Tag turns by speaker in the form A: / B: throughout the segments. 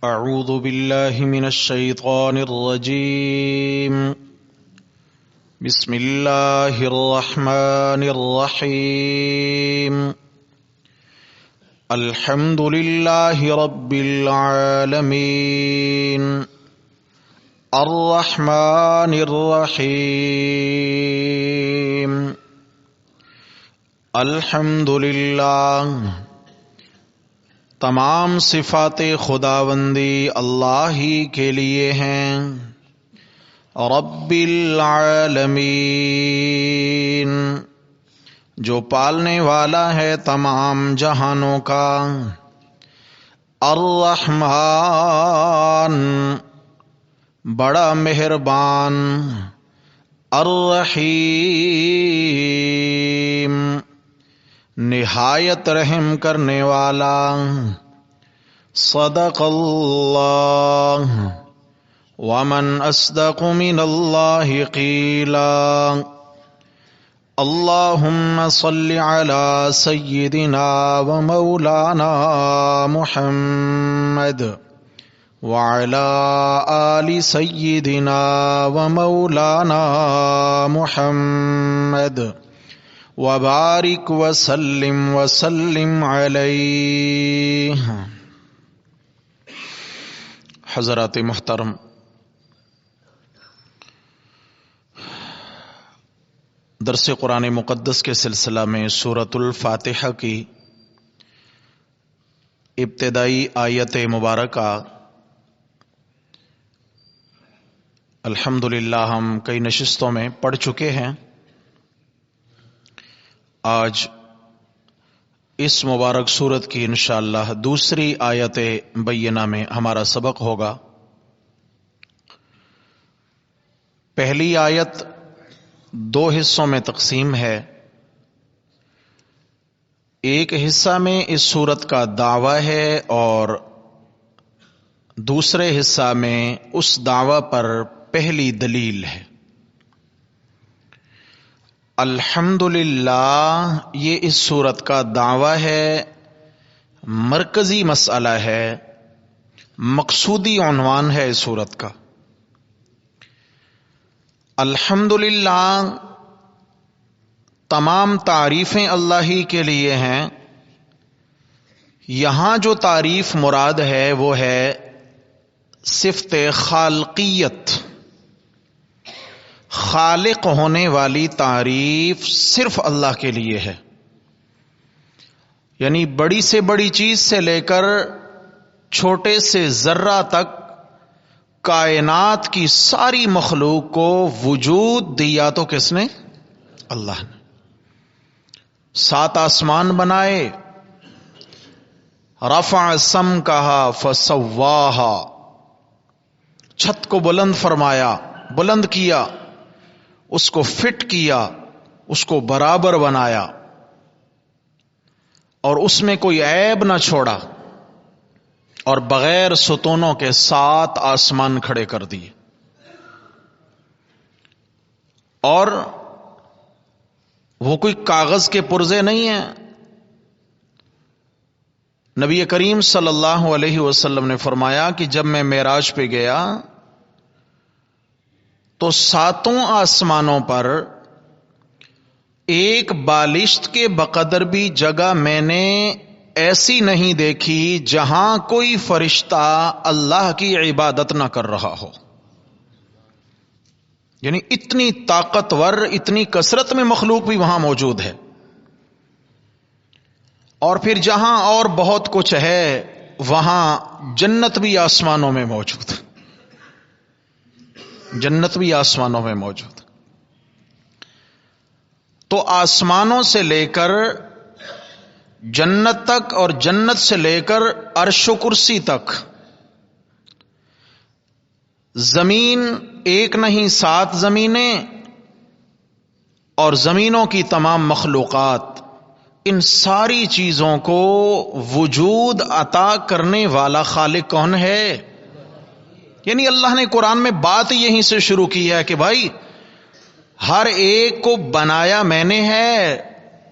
A: اعوذ باللہ من الشیطان الرجیم بسم اللہ الرحمن الرحیم الحمد للہ رب العالمین الرحمن الرحیم الحمد للہ تمام صفات خداوندی اللہ ہی کے لیے ہیں، رب العالمین جو پالنے والا ہے تمام جہانوں کا، الرحمن بڑا مہربان، الرحیم نہایت رحم کرنے والا۔ صدق اللہ ومن اصدق من اللہ قیلا۔ اللہم صل علی سیدنا ومولانا محمد وعلی آل سیدنا ومولانا محمد وبارک وسلم علیہ۔ حضرات محترم، درس قرآن مقدس کے سلسلہ میں سورۃ الفاتحہ کی ابتدائی آیت مبارکہ الحمدللہ ہم کئی نشستوں میں پڑھ چکے ہیں۔ آج اس مبارک سورت کی انشاءاللہ دوسری آیت بینہ میں ہمارا سبق ہوگا۔ پہلی آیت دو حصوں میں تقسیم ہے۔ ایک حصہ میں اس سورت کا دعویٰ ہے اور دوسرے حصہ میں اس دعویٰ پر پہلی دلیل ہے۔ الحمدللہ یہ اس سورت کا دعویٰ ہے، مرکزی مسئلہ ہے، مقصودی عنوان ہے اس سورت کا۔ الحمدللہ تمام تعریفیں اللہ ہی کے لیے ہیں۔ یہاں جو تعریف مراد ہے وہ ہے صفت خالقیت، خالق ہونے والی تعریف صرف اللہ کے لیے ہے۔ یعنی بڑی سے بڑی چیز سے لے کر چھوٹے سے ذرہ تک کائنات کی ساری مخلوق کو وجود دیا تو کس نے؟ اللہ نے۔ 7 آسمان بنائے، رفع سمکہا فسواہا، چھت کو بلند فرمایا، بلند کیا، اس کو فٹ کیا، اس کو برابر بنایا اور اس میں کوئی عیب نہ چھوڑا، اور بغیر ستونوں کے 7 آسمان کھڑے کر دیے۔ اور وہ کوئی کاغذ کے پرزے نہیں ہیں۔ نبی کریم صلی اللہ علیہ وسلم نے فرمایا کہ جب میں معراج پہ گیا تو 7 آسمانوں پر ایک بالشت کے بقدر بھی جگہ میں نے ایسی نہیں دیکھی جہاں کوئی فرشتہ اللہ کی عبادت نہ کر رہا ہو۔ یعنی اتنی طاقتور، اتنی کثرت میں مخلوق بھی وہاں موجود ہے۔ اور پھر جہاں اور بہت کچھ ہے وہاں جنت بھی آسمانوں میں موجود، جنت بھی آسمانوں میں موجود۔ تو آسمانوں سے لے کر جنت تک اور جنت سے لے کر عرش و کرسی تک، زمین ایک نہیں 7 زمینیں اور زمینوں کی تمام مخلوقات، ان ساری چیزوں کو وجود عطا کرنے والا خالق کون ہے؟ یعنی اللہ نے قرآن میں بات یہیں سے شروع کی ہے کہ بھائی ہر ایک کو بنایا میں نے ہے،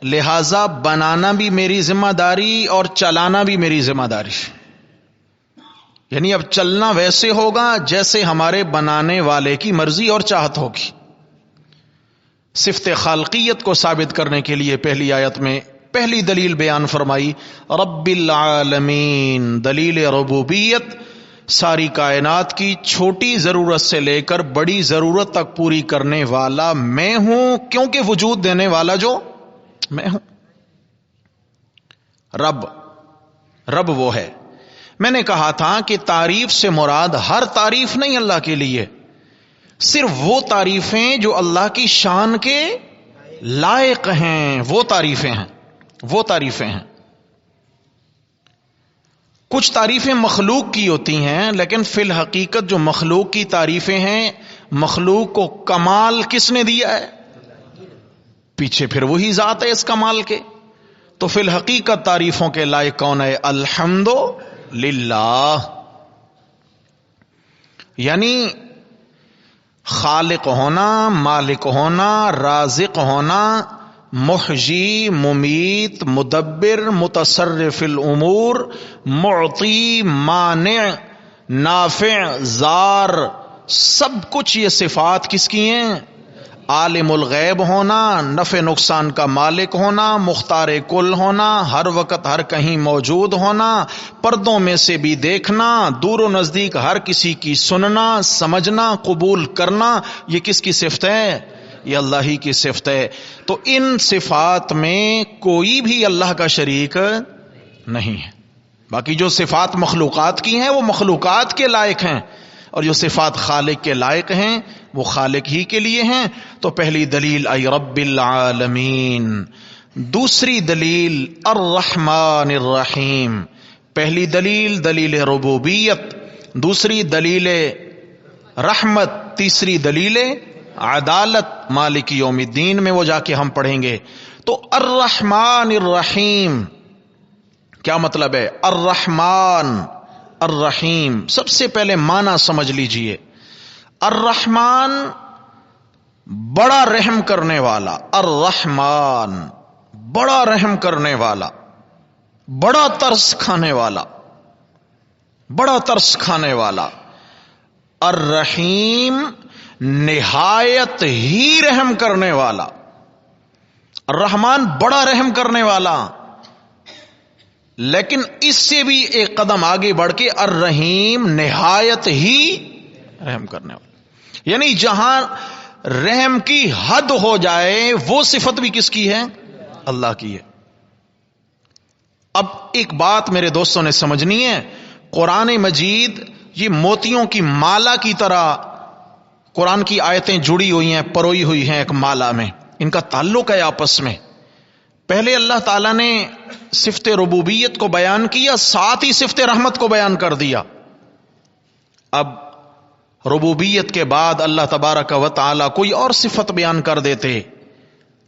A: لہذا بنانا بھی میری ذمہ داری اور چلانا بھی میری ذمہ داری۔ یعنی اب چلنا ویسے ہوگا جیسے ہمارے بنانے والے کی مرضی اور چاہت ہوگی. صفت خالقیت کو ثابت کرنے کے لیے پہلی آیت میں پہلی دلیل بیان فرمائی رب العالمین، دلیل ربوبیت، ساری کائنات کی چھوٹی ضرورت سے لے کر بڑی ضرورت تک پوری کرنے والا میں ہوں، کیونکہ وجود دینے والا جو میں ہوں. رب وہ ہے. میں نے کہا تھا کہ تعریف سے مراد ہر تعریف نہیں اللہ کے لیے، صرف وہ تعریفیں جو اللہ کی شان کے لائق ہیں، وہ تعریفیں ہیں. کچھ تعریفیں مخلوق کی ہوتی ہیں، لیکن فی الحقیقت جو مخلوق کی تعریفیں ہیں، مخلوق کو کمال کس نے دیا ہے؟ پیچھے پھر وہی ذات ہے اس کمال کے. تو فی الحقیقت تعریفوں کے لائق کون ہے؟ الحمد للہ. یعنی خالق ہونا، مالک ہونا، رازق ہونا، محجی، ممیت، مدبر، متصرف الامور، معطی، مانع، نافع، ضار، سب کچھ یہ صفات کس کی ہیں؟ عالم الغیب ہونا، نفع نقصان کا مالک ہونا، مختار کل ہونا، ہر وقت ہر کہیں موجود ہونا، پردوں میں سے بھی دیکھنا، دور و نزدیک ہر کسی کی سننا، سمجھنا، قبول کرنا، یہ کس کی صفت ہے؟ یہ اللہ ہی کی صفت ہے. تو ان صفات میں کوئی بھی اللہ کا شریک نہیں ہے. باقی جو صفات مخلوقات کی ہیں وہ مخلوقات کے لائق ہیں، اور جو صفات خالق کے لائق ہیں وہ خالق ہی کے لیے ہیں. تو پہلی دلیل آئی رب العالمین. دوسری دلیل الرحمن الرحیم. پہلی دلیل دلیل ربوبیت، دوسری دلیل رحمت، تیسری دلیل عدالت مالک یوم الدین میں وہ جا کے ہم پڑھیں گے. تو الرحمن الرحیم کیا مطلب ہے؟ الرحمن الرحیم، سب سے پہلے معنی سمجھ لیجئے. الرحمن بڑا رحم کرنے والا، الرحمن بڑا رحم کرنے والا، بڑا ترس کھانے والا، بڑا ترس کھانے والا. الرحیم نہایت ہی رحم کرنے والا. الرحمن بڑا رحم کرنے والا، لیکن اس سے بھی ایک قدم آگے بڑھ کے الرحیم نہایت ہی رحم کرنے والا. یعنی جہاں رحم کی حد ہو جائے وہ صفت بھی کس کی ہے؟ اللہ کی ہے. اب ایک بات میرے دوستوں نے سمجھنی ہے، قرآن مجید یہ موتیوں کی مالا کی طرح قرآن کی آیتیں جڑی ہوئی ہیں، پروئی ہوئی ہیں ایک مالا میں، ان کا تعلق ہے آپس میں. پہلے اللہ تعالیٰ نے صفت ربوبیت کو بیان کیا، ساتھ ہی صفت رحمت کو بیان کر دیا. اب ربوبیت کے بعد اللہ تبارک و تعالیٰ کوئی اور صفت بیان کر دیتے،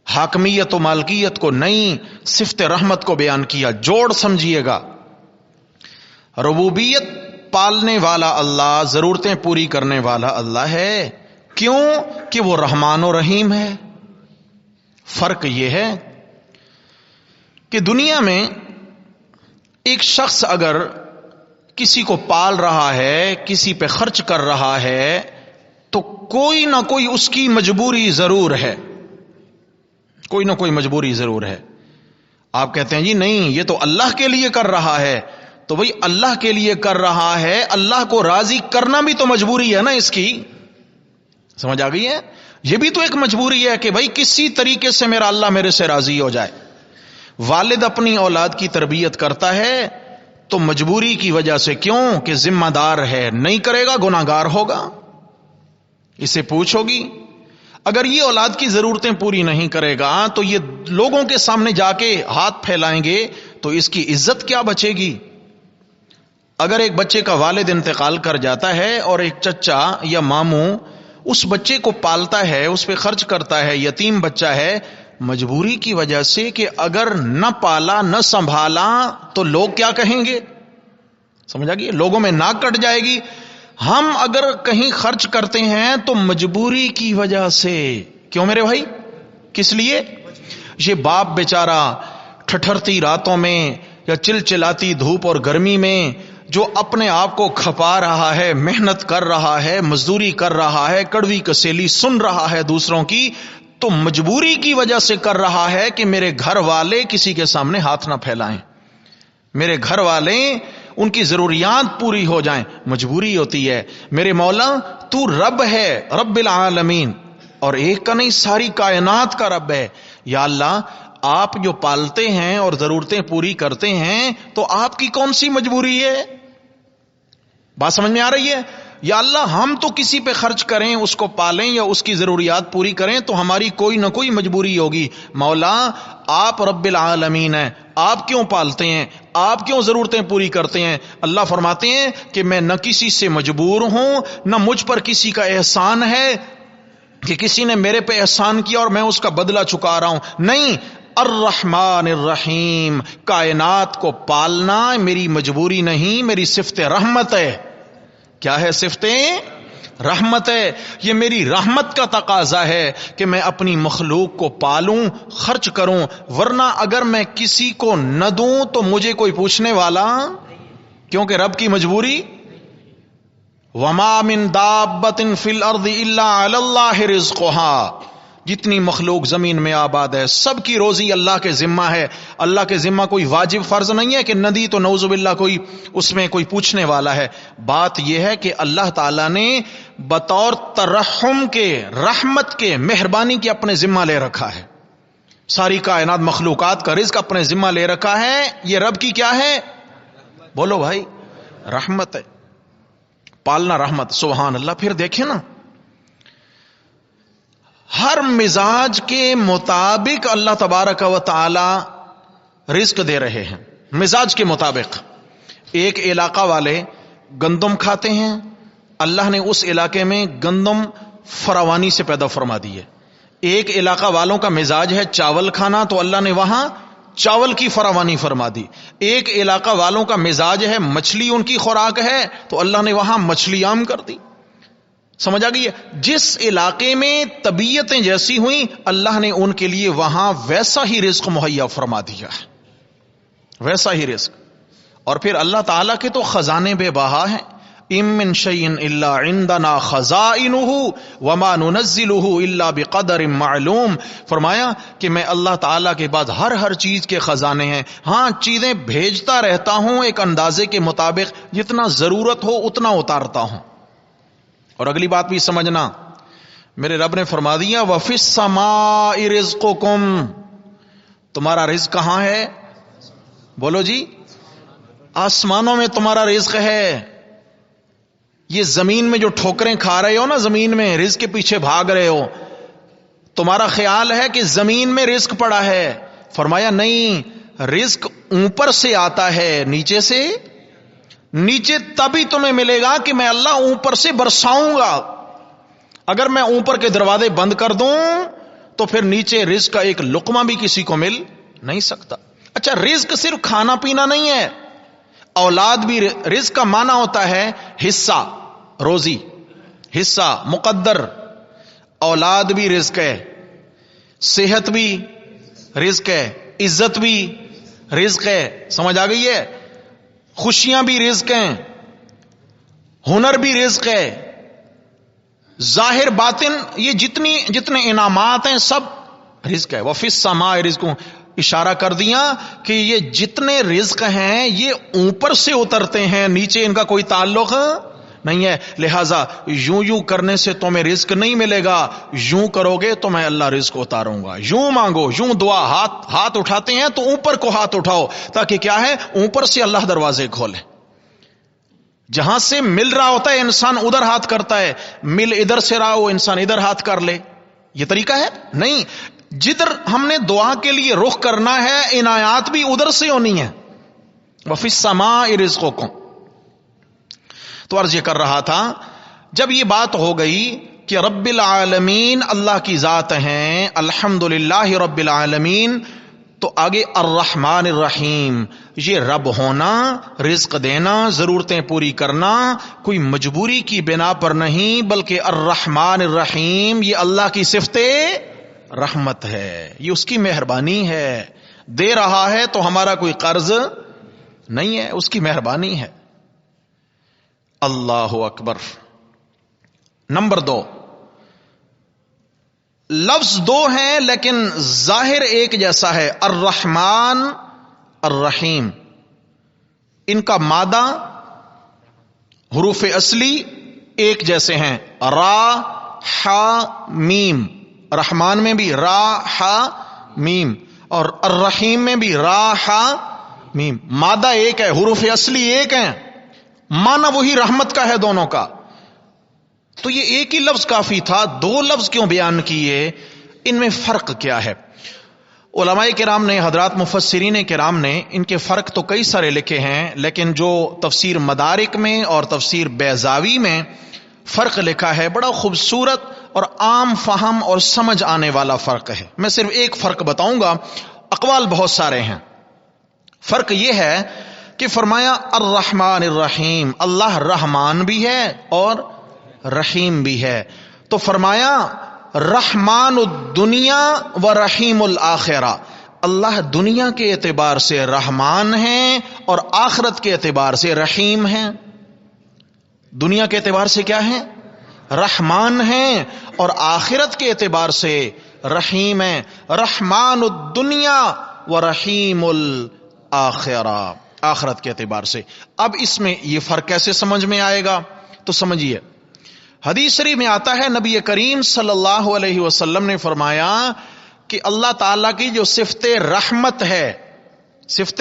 A: حاکمیت و مالکیت کو نہیں، صفت رحمت کو بیان کیا. جوڑ سمجھیے گا، ربوبیت پالنے والا اللہ، ضرورتیں پوری کرنے والا اللہ ہے. کیوں؟ کہ وہ رحمان و رحیم ہے. فرق یہ ہے کہ دنیا میں ایک شخص اگر کسی کو پال رہا ہے، کسی پہ خرچ کر رہا ہے، تو کوئی نہ کوئی اس کی مجبوری ضرور ہے، کوئی نہ کوئی مجبوری ضرور ہے. آپ کہتے ہیں جی نہیں یہ تو اللہ کے لیے کر رہا ہے، تو بھئی اللہ کے لیے کر رہا ہے، اللہ کو راضی کرنا بھی تو مجبوری ہے نا اس کی. سمجھ آ گئی ہے؟ یہ بھی تو ایک مجبوری ہے کہ بھئی کسی طریقے سے میرا اللہ میرے سے راضی ہو جائے. والد اپنی اولاد کی تربیت کرتا ہے تو مجبوری کی وجہ سے، کیوں کہ ذمہ دار ہے، نہیں کرے گا گناہگار ہوگا. اسے پوچھ ہوگی اگر یہ اولاد کی ضرورتیں پوری نہیں کرے گا تو یہ لوگوں کے سامنے جا کے ہاتھ پھیلائیں گے تو اس کی عزت کیا بچے گی. اگر ایک بچے کا والد انتقال کر جاتا ہے اور ایک چچا یا ماموں اس بچے کو پالتا ہے، اس پہ خرچ کرتا ہے، یتیم بچہ ہے، مجبوری کی وجہ سے کہ اگر نہ پالا نہ سنبھالا تو لوگ کیا کہیں گے. سمجھ آ گئی؟ لوگوں میں ناک کٹ جائے گی. ہم اگر کہیں خرچ کرتے ہیں تو مجبوری کی وجہ سے. کیوں میرے بھائی؟ کس لیے؟ یہ باپ بیچارہ ٹھٹھرتی راتوں میں یا چلچلاتی دھوپ اور گرمی میں جو اپنے آپ کو کھپا رہا ہے، محنت کر رہا ہے، مزدوری کر رہا ہے، کڑوی کسیلی سن رہا ہے دوسروں کی، تو مجبوری کی وجہ سے کر رہا ہے کہ میرے گھر والے کسی کے سامنے ہاتھ نہ پھیلائیں، میرے گھر والے ان کی ضروریات پوری ہو جائیں، مجبوری ہوتی ہے۔ میرے مولا تو رب ہے، رب العالمین، اور ایک کا نہیں ساری کائنات کا رب ہے۔ یا اللہ آپ جو پالتے ہیں اور ضرورتیں پوری کرتے ہیں تو آپ کی کون سی مجبوری ہے؟ بات سمجھ میں آ رہی ہے؟ یا اللہ ہم تو کسی پہ خرچ کریں، اس کو پالیں یا اس کی ضروریات پوری کریں تو ہماری کوئی نہ کوئی مجبوری ہوگی۔ مولا آپ رب العالمین ہیں، آپ کیوں پالتے ہیں، آپ کیوں ضرورتیں پوری کرتے ہیں؟ اللہ فرماتے ہیں کہ میں نہ کسی سے مجبور ہوں، نہ مجھ پر کسی کا احسان ہے کہ کسی نے میرے پہ احسان کیا اور میں اس کا بدلہ چکا رہا ہوں، نہیں۔ الرحمن الرحیم، کائنات کو پالنا میری مجبوری نہیں، میری صفت رحمت ہے۔ کیا ہے؟ صفت رحمت ہے۔ یہ میری رحمت کا تقاضا ہے کہ میں اپنی مخلوق کو پالوں، خرچ کروں، ورنہ اگر میں کسی کو نہ دوں تو مجھے کوئی پوچھنے والا، کیونکہ رب کی مجبوری۔ وما من دابۃ فی الارض الا علی اللہ رزقها، جتنی مخلوق زمین میں آباد ہے سب کی روزی اللہ کے ذمہ ہے۔ اللہ کے ذمہ کوئی واجب فرض نہیں ہے کہ ندی تو نعوذ باللہ کوئی اس میں کوئی پوچھنے والا ہے۔ بات یہ ہے کہ اللہ تعالیٰ نے بطور ترحم کے، رحمت کے، مہربانی کے اپنے ذمہ لے رکھا ہے، ساری کائنات مخلوقات کا رزق اپنے ذمہ لے رکھا ہے۔ یہ رب کی کیا ہے؟ بولو بھائی، رحمت ہے، پالنا رحمت۔ سبحان اللہ۔ پھر دیکھیں نا، ہر مزاج کے مطابق اللہ تبارک و تعالی رزق دے رہے ہیں، مزاج کے مطابق۔ ایک علاقہ والے گندم کھاتے ہیں، اللہ نے اس علاقے میں گندم فراوانی سے پیدا فرما دی ہے۔ ایک علاقہ والوں کا مزاج ہے چاول کھانا، تو اللہ نے وہاں چاول کی فراوانی فرما دی۔ ایک علاقہ والوں کا مزاج ہے مچھلی ان کی خوراک ہے، تو اللہ نے وہاں مچھلی عام کر دی۔ سمجھ آ گئی ہے؟ جس علاقے میں طبیعتیں جیسی ہوئیں اللہ نے ان کے لیے وہاں ویسا ہی رزق مہیا فرما دیا ہے، ویسا ہی رزق۔ اور پھر اللہ تعالیٰ کے تو خزانے بے بہا ہیں۔ ام من شیء الا عندنا خزائنہ وما ننزلہ الا بقدر معلوم، فرمایا کہ میں اللہ تعالیٰ کے بعد ہر چیز کے خزانے ہیں، ہاں چیزیں بھیجتا رہتا ہوں ایک اندازے کے مطابق، جتنا ضرورت ہو اتنا اتارتا ہوں۔ اور اگلی بات بھی سمجھنا، میرے رب نے فرما دیا وَفِي السَّمَاءِ رِزْقُكُمْ، تمہارا رزق کہاں ہے؟ بولو جی، آسمانوں میں تمہارا رزق ہے۔ یہ زمین میں جو ٹھوکریں کھا رہے ہو نا، زمین میں رزق کے پیچھے بھاگ رہے ہو، تمہارا خیال ہے کہ زمین میں رزق پڑا ہے؟ فرمایا نہیں، رزق اوپر سے آتا ہے، نیچے سے نیچے تبھی تمہیں ملے گا کہ میں اللہ اوپر سے برساؤں گا۔ اگر میں اوپر کے دروازے بند کر دوں تو پھر نیچے رزق کا ایک لقمہ بھی کسی کو مل نہیں سکتا۔ اچھا، رزق صرف کھانا پینا نہیں ہے، اولاد بھی رزق کا معنی ہوتا ہے حصہ، روزی، حصہ مقدر۔ اولاد بھی رزق ہے، صحت بھی رزق ہے، عزت بھی رزق ہے، سمجھ آ گئی ہے؟ خوشیاں بھی رزق ہیں، ہنر بھی رزق ہے، ظاہر باطن یہ جتنے انعامات ہیں سب رزق ہے۔ وَفِي السَّمَاءِ رِزْقُكُمْ، اشارہ کر دیا کہ یہ جتنے رزق ہیں یہ اوپر سے اترتے ہیں، نیچے ان کا کوئی تعلق نہیں ہے۔ لہذا یوں کرنے سے تمہیں رزق نہیں ملے گا، یوں کرو گے تو میں اللہ رزق اتاروں گا۔ یوں مانگو، یوں دعا، ہاتھ اٹھاتے ہیں تو اوپر کو ہاتھ اٹھاؤ، تاکہ کیا ہے؟ اوپر سے اللہ دروازے کھولے۔ جہاں سے مل رہا ہوتا ہے انسان ادھر ہاتھ کرتا ہے، مل ادھر سے رہا ہو انسان ادھر ہاتھ کر لے، یہ طریقہ ہے نہیں۔ جدھر ہم نے دعا کے لیے رخ کرنا ہے عنایات بھی ادھر سے ہونی ہے۔ وَفِي السَّمَاءِ رِزْقُكُمْ، تو عرض یہ کر رہا تھا، جب یہ بات ہو گئی کہ رب العالمین اللہ کی ذات ہیں، الحمدللہ رب العالمین، تو آگے الرحمن الرحیم، یہ رب ہونا، رزق دینا، ضرورتیں پوری کرنا کوئی مجبوری کی بنا پر نہیں، بلکہ الرحمن الرحیم یہ اللہ کی صفت رحمت ہے، یہ اس کی مہربانی ہے۔ دے رہا ہے تو ہمارا کوئی قرض نہیں ہے، اس کی مہربانی ہے۔ اللہ اکبر. نمبر 2، لفظ دو ہیں لیکن ظاہر ایک جیسا ہے، الرحمن الرحیم. ان کا مادہ حروف اصلی ایک جیسے ہیں، را ح میم. رحمان میں بھی را ح میم اور الرحیم میں بھی را ح میم. مادہ ایک ہے، حروف اصلی ایک ہیں، معنی وہی رحمت کا ہے دونوں کا. تو یہ ایک ہی لفظ کافی تھا، دو لفظ کیوں بیان کیے؟ ان میں فرق کیا ہے؟ علماء کرام نے، حضرات مفسرین کرام نے ان کے فرق تو کئی سارے لکھے ہیں، لیکن جو تفسیر مدارک میں اور تفسیر بیضاوی میں فرق لکھا ہے، بڑا خوبصورت اور عام فہم اور سمجھ آنے والا فرق ہے. میں صرف ایک فرق بتاؤں گا، اقوال بہت سارے ہیں. فرق یہ ہے کہ فرمایا الرحمن الرحیم، اللہ رحمان بھی ہے اور رحیم بھی ہے. تو فرمایا رحمان الدنیا و رحیم الآخرہ، اللہ دنیا کے اعتبار سے رحمان ہیں اور آخرت کے اعتبار سے رحیم ہیں. دنیا کے اعتبار سے کیا ہیں؟ رحمان ہیں اور آخرت کے اعتبار سے رحیم ہیں. رحمان الدنیا و رحیم الآخرہ، آخرت کے اعتبار سے. اب اس میں یہ فرق کیسے سمجھ میں آئے گا؟ تو سمجھیے، حدیث شریف میں آتا ہے نبی کریم صلی اللہ علیہ وسلم نے فرمایا کہ اللہ تعالیٰ کی جو صفت رحمت ہے، صفت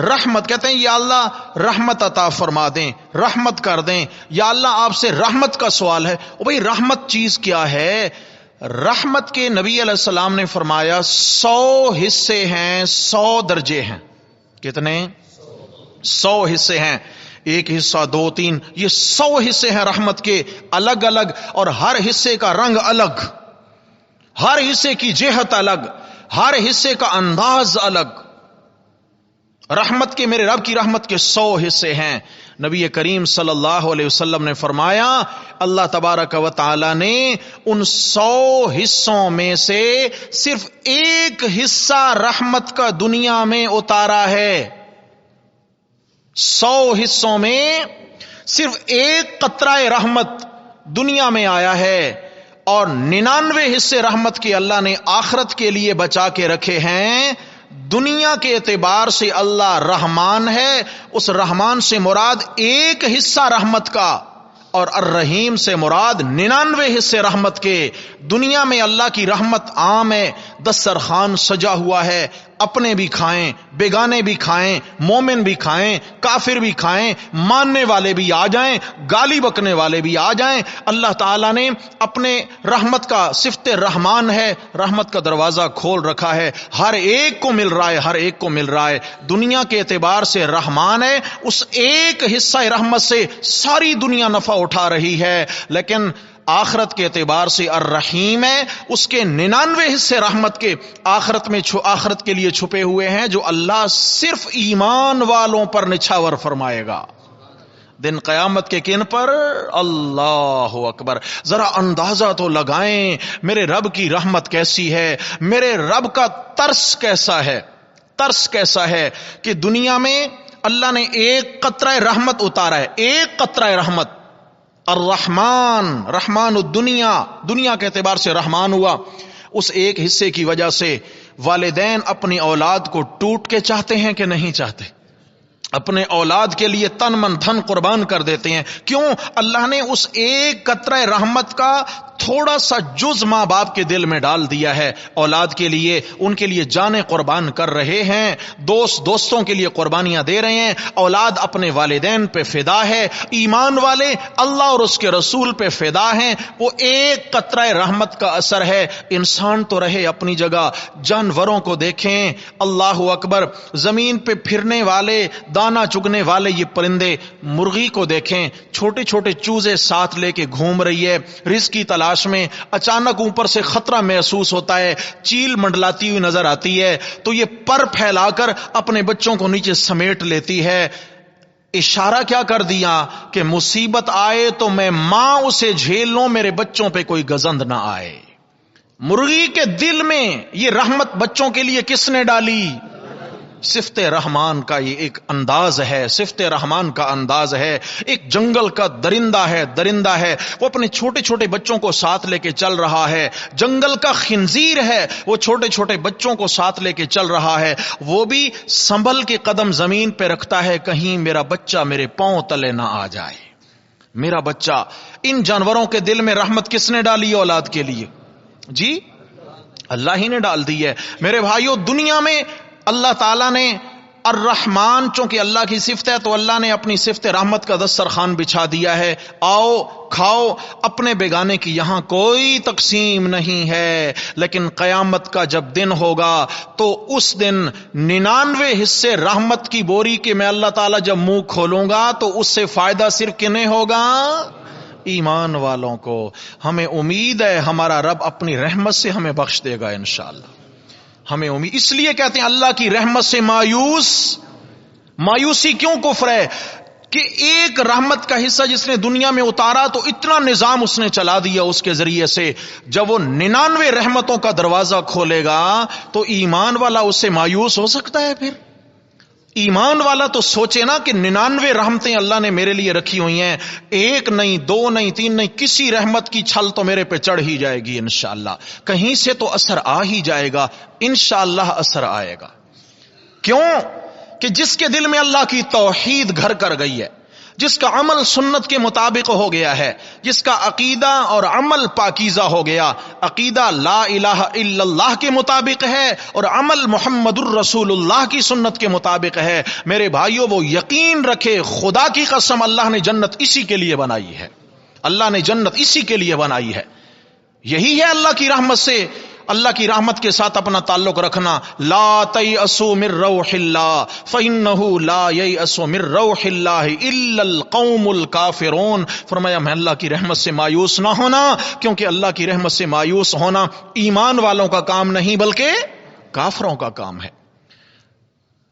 A: رحمت، کہتے ہیں یا اللہ رحمت عطا فرما دیں، رحمت کر دیں، یا اللہ آپ سے رحمت کا سوال ہے. بھئی رحمت چیز کیا ہے؟ رحمت کے نبی علیہ السلام نے فرمایا 100 حصے ہیں، 100 درجے ہیں. کتنے؟ 100 حصے ہیں. ایک حصہ، 2، 3، یہ 100 حصے ہیں رحمت کے، الگ الگ، اور ہر حصے کا رنگ الگ، ہر حصے کی جہت الگ، ہر حصے کا انداز الگ. رحمت کے، میرے رب کی رحمت کے 100 حصے ہیں. نبی کریم صلی اللہ علیہ وسلم نے فرمایا اللہ تبارک و تعالی نے ان 100 حصوں میں سے صرف ایک حصہ رحمت کا دنیا میں اتارا ہے. 100 حصوں میں صرف ایک قطرہ رحمت دنیا میں آیا ہے، اور 99 حصے رحمت کے اللہ نے آخرت کے لیے بچا کے رکھے ہیں. دنیا کے اعتبار سے اللہ رحمان ہے، اس رحمان سے مراد ایک حصہ رحمت کا، اور الرحیم سے مراد 99 حصے رحمت کے. دنیا میں اللہ کی رحمت عام ہے، دسترخوان سجا ہوا ہے، اپنے بھی کھائیں، بیگانے بھی کھائیں، مومن بھی کھائیں، کافر بھی کھائیں، ماننے والے بھی آ جائیں، گالی بکنے والے بھی آ جائیں. اللہ تعالیٰ نے اپنے رحمت کا، صفت رحمان ہے، رحمت کا دروازہ کھول رکھا ہے، ہر ایک کو مل رہا ہے، ہر ایک کو مل رہا ہے. دنیا کے اعتبار سے رحمان ہے، اس ایک حصہ رحمت سے ساری دنیا نفع اٹھا رہی ہے. لیکن آخرت کے اعتبار سے الرحیم ہے، اس کے 99 حصے رحمت کے آخرت میں آخرت کے لیے چھپے ہوئے ہیں، جو اللہ صرف ایمان والوں پر نچھاور فرمائے گا دن قیامت کے. کن پر؟ اللہ اکبر. ذرا اندازہ تو لگائیں میرے رب کی رحمت کیسی ہے، میرے رب کا ترس کیسا ہے. ترس کیسا ہے کہ دنیا میں اللہ نے ایک قطرہ رحمت اتارا ہے، ایک قطرہ رحمت. الرحمن، رحمان الدنیا، دنیا کے اعتبار سے رحمان ہوا. اس ایک حصے کی وجہ سے والدین اپنی اولاد کو ٹوٹ کے چاہتے ہیں کہ نہیں چاہتے؟ اپنے اولاد کے لیے تن من دھن قربان کر دیتے ہیں. کیوں؟ اللہ نے اس ایک قطرہ رحمت کا تھوڑا سا جز ماں باپ کے دل میں ڈال دیا ہے. اولاد کے لیے، ان کے لیے جانیں قربان کر رہے ہیں، دوستوں کے لیے قربانیاں دے رہے ہیں. اولاد اپنے والدین پہ فدا ہے. ایمان والے اللہ اور اس کے رسول پہ فدا ہیں. وہ ایک قطرہ رحمت کا اثر ہے. انسان تو رہے اپنی جگہ، جانوروں کو دیکھیں، اللہ اکبر. زمین پہ پھرنے والے، دانا چگنے والے یہ پرندے، مرغی کو دیکھیں، چھوٹے چھوٹے چوزے ساتھ لے کے گھوم رہی ہے رزق کی تلاش میں. اچانک اوپر سے خطرہ محسوس ہوتا ہے، چیل منڈلاتی ہوئی نظر آتی ہے تو یہ پر پھیلا کر اپنے بچوں کو نیچے سمیٹ لیتی ہے. اشارہ کیا کر دیا کہ مصیبت آئے تو میں ماں اسے جھیل لوں، میرے بچوں پہ کوئی گزند نہ آئے. مرغی کے دل میں یہ رحمت بچوں کے لیے کس نے ڈالی؟ صفت رحمان کا یہ ایک انداز ہے، صفت رحمان کا انداز ہے. ایک جنگل کا درندہ ہے، وہ اپنے چھوٹے چھوٹے بچوں کو ساتھ لے کے چل رہا ہے. جنگل کا خنزیر ہے، وہ چھوٹے چھوٹے بچوں کو ساتھ لے کے چل رہا ہے. وہ بھی سنبھل کے قدم زمین پہ رکھتا ہے، کہیں میرا بچہ میرے پاؤں تلے نہ آ جائے. میرا بچہ. ان جانوروں کے دل میں رحمت کس نے ڈالی اولاد کے لیے؟ جی اللہ ہی نے ڈال دی ہے. میرے بھائیو، دنیا میں اللہ تعالیٰ نے الرحمن، چونکہ اللہ کی صفت ہے تو اللہ نے اپنی صفت رحمت کا دسترخوان بچھا دیا ہے. آؤ کھاؤ، اپنے بیگانے کی یہاں کوئی تقسیم نہیں ہے. لیکن قیامت کا جب دن ہوگا تو اس دن 99 حصے رحمت کی بوری کے میں اللہ تعالیٰ جب منہ کھولوں گا تو اس سے فائدہ صرف کنہیں ہوگا؟ ایمان والوں کو. ہمیں امید ہے ہمارا رب اپنی رحمت سے ہمیں بخش دے گا انشاءاللہ. ہمیں امید. اس لیے کہتے ہیں اللہ کی رحمت سے مایوسی کیوں کفر ہے؟ کہ ایک رحمت کا حصہ جس نے دنیا میں اتارا تو اتنا نظام اس نے چلا دیا اس کے ذریعے سے. جب وہ 99 رحمتوں کا دروازہ کھولے گا تو ایمان والا اس سے مایوس ہو سکتا ہے؟ پھر ایمان والا تو سوچے نا کہ 99 رحمتیں اللہ نے میرے لیے رکھی ہوئی ہیں، ایک نہیں، دو نہیں، تین نہیں، کسی رحمت کی چھل تو میرے پہ چڑھ ہی جائے گی انشاءاللہ. کہیں سے تو اثر آ ہی جائے گا انشاءاللہ. اثر آئے گا. کیوں؟ کہ جس کے دل میں اللہ کی توحید گھر کر گئی ہے، جس کا عمل سنت کے مطابق ہو گیا ہے، جس کا عقیدہ اور عمل پاکیزہ ہو گیا. عقیدہ لا الہ الا اللہ کے مطابق ہے اور عمل محمد الرسول اللہ کی سنت کے مطابق ہے. میرے بھائیوں، وہ یقین رکھے، خدا کی قسم اللہ نے جنت اسی کے لیے بنائی ہے. اللہ نے جنت اسی کے لیے بنائی ہے. یہی ہے اللہ کی رحمت سے، اللہ کی رحمت کے ساتھ اپنا تعلق رکھنا. لا تیأسوا من روح اللہ فإنہ لا ییأس من روح اللہ الا القوم الکافرون. فرمایا میں اللہ کی رحمت سے مایوس نہ ہونا، کیونکہ اللہ کی رحمت سے مایوس ہونا ایمان والوں کا کام نہیں بلکہ کافروں کا کام ہے.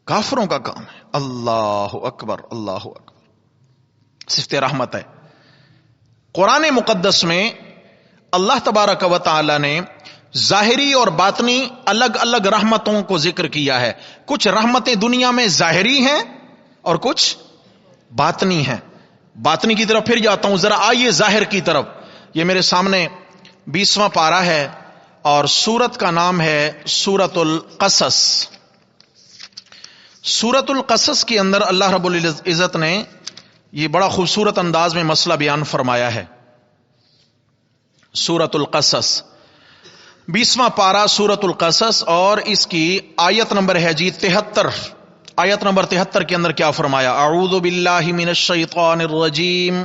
A: کافروں کا کام ہے. اللہ اکبر، اللہ اکبر. صفت رحمت ہے. قرآن مقدس میں اللہ تبارک و تعالی نے ظاہری اور باطنی الگ الگ رحمتوں کو ذکر کیا ہے. کچھ رحمتیں دنیا میں ظاہری ہیں اور کچھ باطنی ہیں. باطنی کی طرف پھر جاتا ہوں، ذرا آئیے ظاہر کی طرف. یہ میرے سامنے 20واں پارہ ہے اور سورت کا نام ہے سورت القصص. سورت القصص کے اندر اللہ رب العزت نے یہ بڑا خوبصورت انداز میں مسئلہ بیان فرمایا ہے. سورت القصص 20واں پارہ سورت القصص اور اس کی آیت نمبر ہے جی 73. آیت نمبر 73 کے اندر کیا فرمایا؟ اعوذ باللہ من الشیطان الرجیم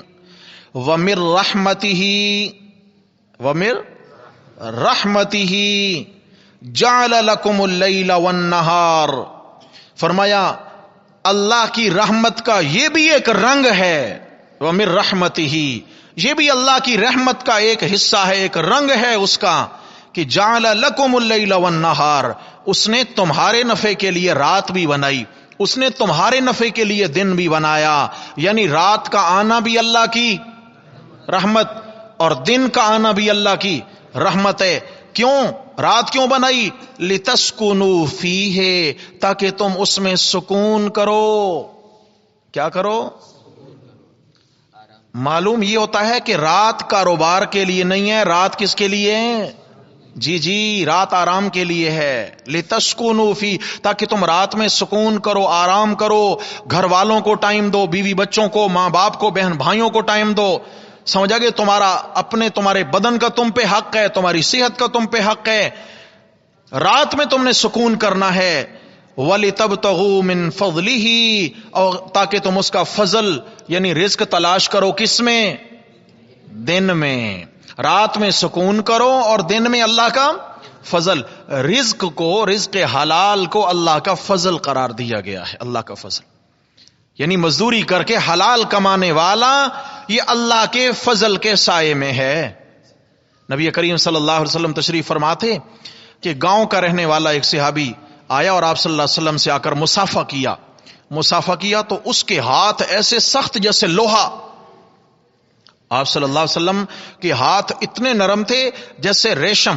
A: ومن رحمتہ جعل لکم اللیل والنہار. فرمایا اللہ کی رحمت کا یہ بھی ایک رنگ ہے. ومن رحمتہ، یہ بھی اللہ کی رحمت کا ایک حصہ ہے، ایک رنگ ہے اس کا کہ جعل لکم اللیل والنہار. اس نے تمہارے نفع کے لیے رات بھی بنائی، اس نے تمہارے نفع کے لیے دن بھی بنایا. یعنی رات کا آنا بھی اللہ کی رحمت اور دن کا آنا بھی اللہ کی رحمت ہے. کیوں رات کیوں بنائی؟ لتسکنوا فیہ، تاکہ تم اس میں سکون کرو. کیا کرو؟ معلوم یہ ہوتا ہے کہ رات کاروبار کے لیے نہیں ہے، رات کس کے لیے ہے؟ جی رات آرام کے لیے ہے. لتسکنوا فی، تاکہ تم رات میں سکون کرو، آرام کرو، گھر والوں کو ٹائم دو، بیوی بچوں کو، ماں باپ کو، بہن بھائیوں کو ٹائم دو. سمجھا کہ تمہارے بدن کا تم پہ حق ہے، تمہاری صحت کا تم پہ حق ہے. رات میں تم نے سکون کرنا ہے. وَلِتَبْتَغُوا مِن فَضْلِهِ، اور تاکہ تم اس کا فضل یعنی رزق تلاش کرو. کس میں؟ دن میں. رات میں سکون کرو اور دن میں اللہ کا فضل. رزق کو، رزق حلال کو اللہ کا فضل قرار دیا گیا ہے. اللہ کا فضل یعنی مزدوری کر کے حلال کمانے والا یہ اللہ کے فضل کے سائے میں ہے. نبی کریم صلی اللہ علیہ وسلم تشریف فرماتے کہ گاؤں کا رہنے والا ایک صحابی آیا اور آپ صلی اللہ علیہ وسلم سے آ کر مصافحہ کیا تو اس کے ہاتھ ایسے سخت جیسے لوہا. آپ صلی اللہ علیہ وسلم کے ہاتھ اتنے نرم تھے جیسے ریشم.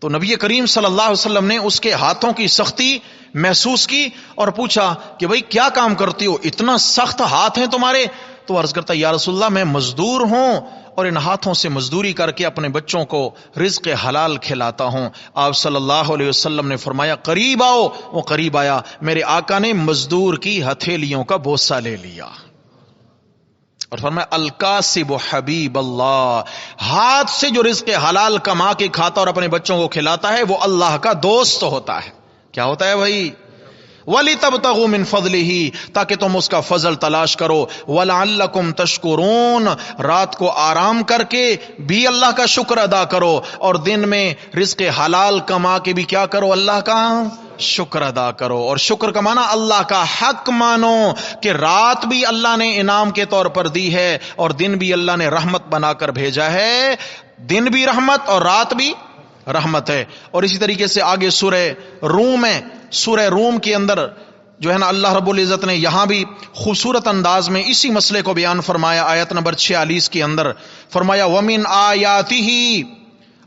A: تو نبی کریم صلی اللہ علیہ وسلم نے اس کے ہاتھوں کی سختی محسوس کی اور پوچھا کہ بھئی کیا کام کرتی ہو، اتنا سخت ہاتھ ہیں تمہارے؟ تو عرض کرتا یا رسول اللہ میں مزدور ہوں اور ان ہاتھوں سے مزدوری کر کے اپنے بچوں کو رزق حلال کھلاتا ہوں۔ آپ صلی اللہ علیہ وسلم نے فرمایا قریب آؤ، وہ قریب آیا، میرے آقا نے مزدور کی ہتھیلیوں کا بوسہ لے لیا اور فرمایا الکاسب حبیب اللہ، ہاتھ سے جو رزق حلال کما کے کھاتا اور اپنے بچوں کو کھلاتا ہے وہ اللہ کا دوست ہوتا ہے۔ کیا ہوتا ہے بھائی؟ وَلِتَبْتَغُوا مِنْ فَضْلِهِ، تاکہ تم اس کا فضل تلاش کرو، وَلَعَلَّكُمْ تَشْكُرُونَ، رات کو آرام کر کے بھی اللہ کا شکر ادا کرو اور دن میں رزق حلال کما کے بھی کیا کرو؟ اللہ کا شکر ادا کرو۔ اور شکر کا معنی اللہ کا حق مانو کہ رات بھی اللہ نے انعام کے طور پر دی ہے اور دن بھی اللہ نے رحمت بنا کر بھیجا ہے، دن بھی رحمت اور رات بھی رحمت ہے۔ اور اسی طریقے سے آگے سورہ روم ہے، سورہ روم کے اندر جو ہے نا اللہ رب العزت نے یہاں بھی خوبصورت انداز میں اسی مسئلے کو بیان فرمایا۔ آیت نمبر 46 کے اندر فرمایا وَمِنْ آیَاتِهِ،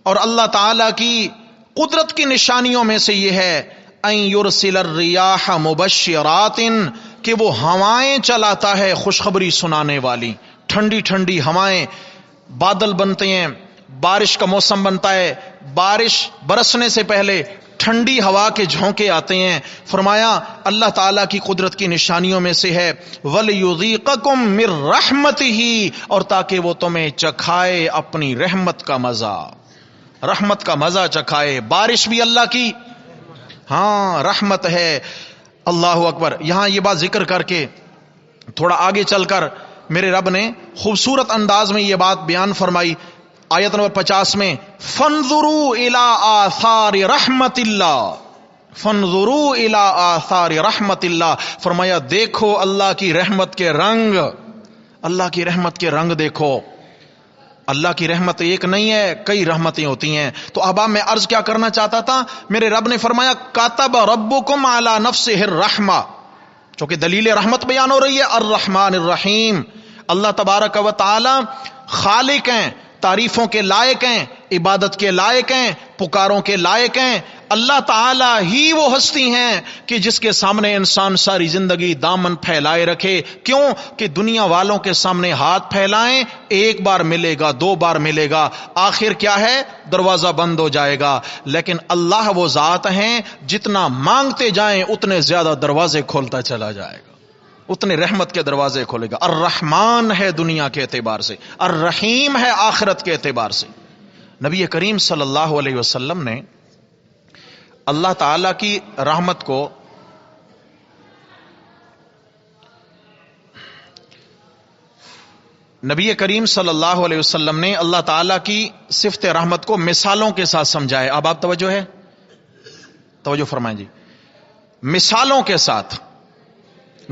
A: اور اللہ تعالی کی قدرت کی نشانیوں میں سے یہ ہے أَن يُرْسِلَ الرِّيَاحَ مُبَشِّرَاتٍ، کہ وہ ہوائیں چلاتا ہے خوشخبری سنانے والی، ٹھنڈی ٹھنڈی ہوائیں، بادل بنتے ہیں، بارش کا موسم بنتا ہے، بارش برسنے سے پہلے ٹھنڈی ہوا کے جھونکے آتے ہیں۔ فرمایا اللہ تعالیٰ کی قدرت کی نشانیوں میں سے ہے وَلِيُذِيقَكُم مِّن رَحْمَتِهِ، اور تاکہ وہ تمہیں چکھائے اپنی رحمت کا مزہ، رحمت کا مزہ چکھائے۔ بارش بھی اللہ کی ہاں رحمت ہے۔ اللہ اکبر۔ یہاں یہ بات ذکر کر کے تھوڑا آگے چل کر میرے رب نے خوبصورت انداز میں یہ بات بیان فرمائی آیت نمبر 50 میں فَانظُرُوا إِلَىٰ آثَارِ رَحْمَتِ اللَّهِ، فَانظُرُوا إِلَىٰ آثَارِ رَحْمَتِ اللَّهِ، فرمایا دیکھو اللہ کی رحمت کے رنگ، اللہ کی رحمت کے رنگ دیکھو۔ اللہ کی رحمت ایک نہیں ہے، کئی رحمتیں ہوتی ہیں۔ تو احباب میں عرض کیا کرنا چاہتا تھا، میرے رب نے فرمایا کاتب ربکم علی نفسہ الرحمہ، چونکہ دلیل رحمت بیان ہو رہی ہے الرحمن الرحیم۔ اللہ تبارک و تعالی خالق ہیں، تعریفوں کے لائق ہیں، عبادت کے لائق ہیں، پکاروں کے لائق ہیں۔ اللہ تعالی ہی وہ ہستی ہیں کہ جس کے سامنے انسان ساری زندگی دامن پھیلائے رکھے۔ کیوں کہ دنیا والوں کے سامنے ہاتھ پھیلائیں، ایک بار ملے گا، دو بار ملے گا، آخر کیا ہے؟ دروازہ بند ہو جائے گا۔ لیکن اللہ وہ ذات ہیں جتنا مانگتے جائیں اتنے زیادہ دروازے کھولتا چلا جائے گا، اتنے رحمت کے دروازے کھولے گا۔ الرحمن ہے دنیا کے اعتبار سے، الرحیم ہے آخرت کے اعتبار سے۔ نبی کریم صلی اللہ علیہ وسلم نے اللہ تعالی کی رحمت کو نبی کریم صلی اللہ علیہ وسلم نے اللہ تعالی کی صفت رحمت کو مثالوں کے ساتھ سمجھائے۔ اب آپ توجہ ہے، توجہ فرمائیں جی۔ مثالوں کے ساتھ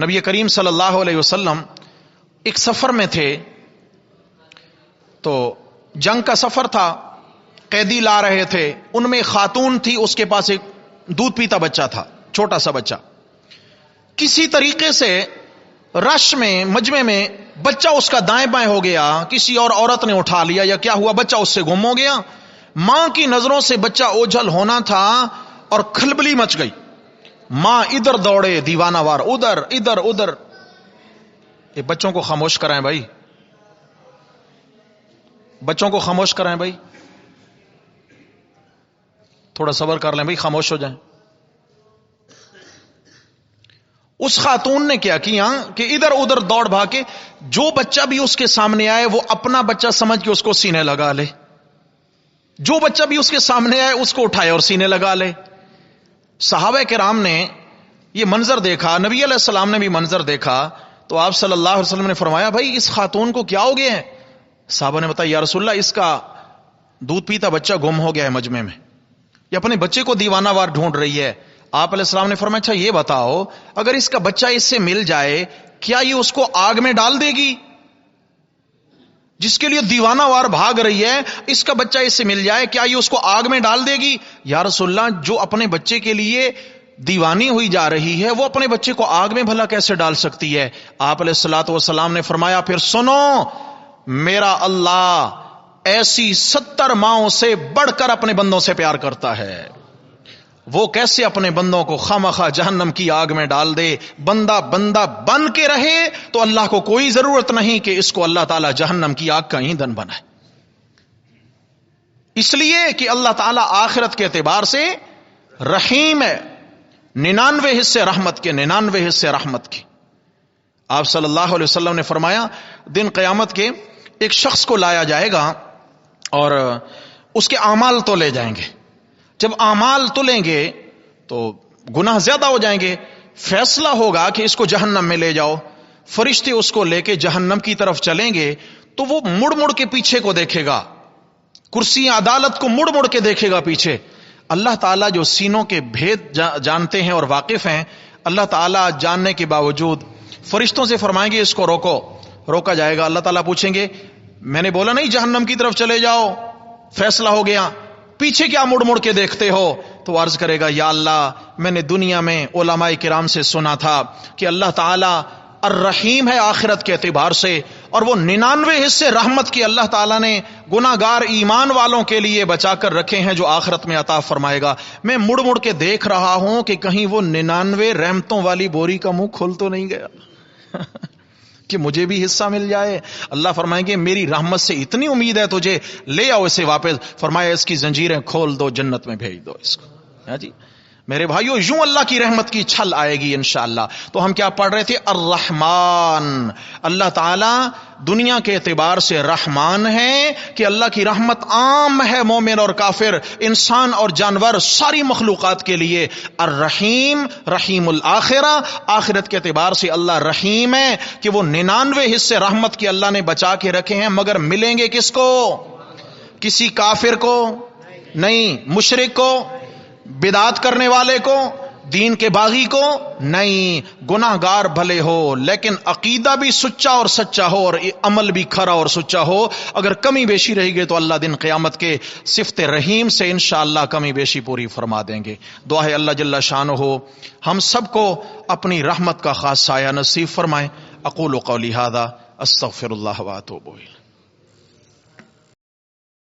A: نبی کریم صلی اللہ علیہ وسلم ایک سفر میں تھے، تو جنگ کا سفر تھا، قیدی لا رہے تھے، ان میں خاتون تھی، اس کے پاس ایک دودھ پیتا بچہ تھا، چھوٹا سا بچہ۔ کسی طریقے سے رش میں، مجمع میں بچہ اس کا دائیں بائیں ہو گیا، کسی اور عورت نے اٹھا لیا یا کیا ہوا، بچہ اس سے گم ہو گیا۔ ماں کی نظروں سے بچہ اوجھل ہونا تھا اور کھلبلی مچ گئی۔ ماں ادھر دوڑے دیوانہ وار، ادھر ادھر ادھر۔ یہ بچوں کو خاموش کرائیں بھائی، بچوں کو خاموش کرائیں بھائی، تھوڑا صبر کر لیں بھائی، خاموش ہو جائیں۔ اس خاتون نے کیا کیا کہ ادھر ادھر دوڑ بھاگ کے جو بچہ بھی اس کے سامنے آئے وہ اپنا بچہ سمجھ کے اس کو سینے لگا لے، جو بچہ بھی اس کے سامنے آئے اس کو اٹھائے اور سینے لگا لے۔ صحابہ کرام نے یہ منظر دیکھا، نبی علیہ السلام نے بھی منظر دیکھا، تو آپ صلی اللہ علیہ وسلم نے فرمایا بھائی اس خاتون کو کیا ہو گیا ہے؟ صحابہ نے بتایا یا رسول اللہ اس کا دودھ پیتا بچہ گم ہو گیا ہے مجمع میں، یہ اپنے بچے کو دیوانہ وار ڈھونڈ رہی ہے۔ آپ علیہ السلام نے فرمایا اچھا یہ بتاؤ اگر اس کا بچہ اس سے مل جائے کیا یہ اس کو آگ میں ڈال دے گی؟ جس کے لیے دیوانہ وار بھاگ رہی ہے، اس کا بچہ اس سے مل جائے کیا یہ اس کو آگ میں ڈال دے گی؟ یا رسول اللہ جو اپنے بچے کے لیے دیوانی ہوئی جا رہی ہے وہ اپنے بچے کو آگ میں بھلا کیسے ڈال سکتی ہے؟ آپ علیہ الصلوۃ والسلام نے فرمایا پھر سنو، میرا اللہ ایسی 70 ماؤں سے بڑھ کر اپنے بندوں سے پیار کرتا ہے. وہ کیسے اپنے بندوں کو خامخواہ جہنم کی آگ میں ڈال دے. بندہ بن کے رہے تو اللہ کو کوئی ضرورت نہیں کہ اس کو اللہ تعالیٰ جہنم کی آگ کا ایندھن بنائے. اس لیے کہ اللہ تعالیٰ آخرت کے اعتبار سے رحیم ہے. 99 حصے رحمت کے، 99 حصے رحمت کے. آپ صلی اللہ علیہ وسلم نے فرمایا دن قیامت کے ایک شخص کو لایا جائے گا اور اس کے اعمال تولے جائیں گے. جب اعمال تولیں گے تو گناہ زیادہ ہو جائیں گے. فیصلہ ہوگا کہ اس کو جہنم میں لے جاؤ. فرشتے اس کو لے کے جہنم کی طرف چلیں گے تو وہ مڑ مڑ کے پیچھے کو دیکھے گا، کرسی عدالت کو مڑ مڑ کے دیکھے گا پیچھے. اللہ تعالیٰ جو سینوں کے بھید جانتے ہیں اور واقف ہیں، اللہ تعالیٰ جاننے کے باوجود فرشتوں سے فرمائیں گے اس کو روکو. روکا جائے گا. اللہ تعالیٰ پوچھیں گے میں نے بولا نہیں جہنم کی طرف چلے جاؤ، فیصلہ ہو گیا، پیچھے کیا مڑ مڑ کے دیکھتے ہو؟ تو عرض کرے گا یا اللہ میں نے دنیا میں علماء کرام سے سنا تھا کہ اللہ تعالیٰ الرحیم ہے آخرت کے اعتبار سے، اور وہ 99 حصے رحمت کی اللہ تعالیٰ نے گناہ گار ایمان والوں کے لیے بچا کر رکھے ہیں جو آخرت میں عطا فرمائے گا. میں مڑ مڑ کے دیکھ رہا ہوں کہ کہیں وہ 99 رحمتوں والی بوری کا منہ کھل تو نہیں گیا کہ مجھے بھی حصہ مل جائے. اللہ فرمائیں گے میری رحمت سے اتنی امید ہے تجھے، لے آؤ اسے واپس. فرمایا اس کی زنجیریں کھول دو، جنت میں بھیج دو اس کو. جی میرے بھائیو، یوں اللہ کی رحمت کی چھل آئے گی انشاءاللہ. تو ہم کیا پڑھ رہے تھے؟ الرحمن. اللہ تعالیٰ دنیا کے اعتبار سے رحمان ہے کہ اللہ کی رحمت عام ہے مومن اور کافر، انسان اور جانور، ساری مخلوقات کے لیے. الرحیم، رحیم الآخرہ، آخرت کے اعتبار سے اللہ رحیم ہے کہ وہ 99 حصے رحمت کی اللہ نے بچا کے رکھے ہیں، مگر ملیں گے کس کو؟ کسی کافر کو نہیں، مشرک کو، بدعت کرنے والے کو، دین کے باغی کو نہیں. گناہ گار بھلے ہو لیکن عقیدہ بھی سچا اور سچا ہو اور عمل بھی کھرا اور سچا ہو. اگر کمی بیشی رہی گئی تو اللہ دن قیامت کے صفت رحیم سے انشاءاللہ کمی بیشی پوری فرما دیں گے. دعا ہے اللہ جل شانہ ہو ہم سب کو اپنی رحمت کا خاص سایہ نصیب فرمائے. اقول قولی ھذا استغفر اللہ واتوب الیہ.